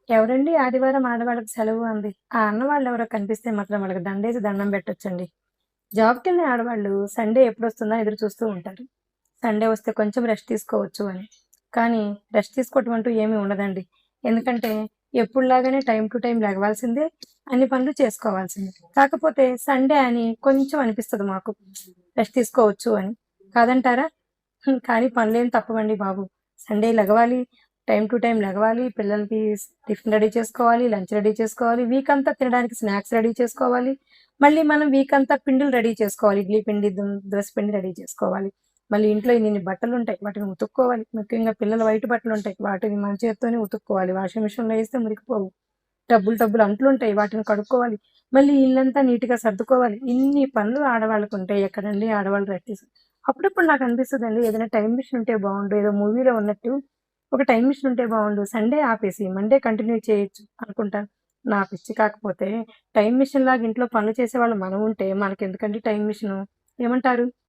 ఎవరండి ఆదివారం ఆడవాళ్ళకి సెలవు అంది? ఆ అన్నవాళ్ళు ఎవరో కనిపిస్తే మాత్రం వాళ్ళకి దండేసి దండం పెట్టొచ్చండి. జాబ్‌కెళ్ళే ఆడవాళ్ళు సండే ఎప్పుడొస్తుందా ఎదురు చూస్తూ ఉంటారు. సండే వస్తే కొంచెం రెస్ట్ తీసుకోవచ్చు అని. కానీ రెస్ట్ తీసుకోవటం అంటూ ఏమీ ఉండదండి. ఎందుకంటే ఎప్పుడులాగానే టైమ్ టు టైమ్ లెగవాల్సిందే, అన్ని పనులు చేసుకోవాల్సిందే. కాకపోతే సండే అని కొంచెం అనిపిస్తది మాకు. రెస్ట్ తీసుకోవచ్చు అని. కాదంటారా? కానీ పనులేం తప్పవండి బాబు. సండే లెగవాలి, టైమ్ టు టైమ్ లెగవాలి, పిల్లలకి టిఫిన్ రెడీ చేసుకోవాలి, లంచ్ రెడీ చేసుకోవాలి, వీకంతా తినడానికి స్నాక్స్ రెడీ చేసుకోవాలి. మళ్ళీ మనం వీకంతా పిండిలు రెడీ చేసుకోవాలి. ఇడ్లీ పిండి, దోస పిండి రెడీ చేసుకోవాలి. మళ్ళీ ఇంట్లో ఇన్నిన్ని బట్టలుంటాయి. వాటిని ఉతుక్కోవాలి. ముఖ్యంగా పిల్లల వైట్ బట్టలుంటాయి. వాటిని మన చేత్తోనే ఉతుక్కోవాలి. వాషింగ్ మిషన్‌లో ఏస్తే మురికిపోవు. టబ్బులు టబ్బులు అంట్లుంటాయి. వాటిని కడుక్కోవాలి. మళ్ళీ ఇల్లంతా నీట్‌గా సర్దుకోవాలి. ఇన్ని పనులు ఆడవాళ్ళకుంటాయి. ఎక్కడండి ఆడవాళ్ళు రెస్ట్ అప్పుడప్పుడు నాకు అనిపిస్తదండి ఏదైనా టైమ్ మిషన్ ఉంటే బావుండు. ఏదో మూవీలో ఉన్నట్టు ఒక టైమ్ మిషన్ ఉంటే బావుండు. సండే ఆపేసి మండే కంటిన్యూ చేయొచ్చు అనుకుంటాను. నా పిచ్చి కాకపోతే టైమ్ మిషన్ లాగా ఇంట్లో పనులు చేసేవాళ్ళు మనం ఉంటే మనకెందుకండి టైమ్ మిషను? ఏమంటారు?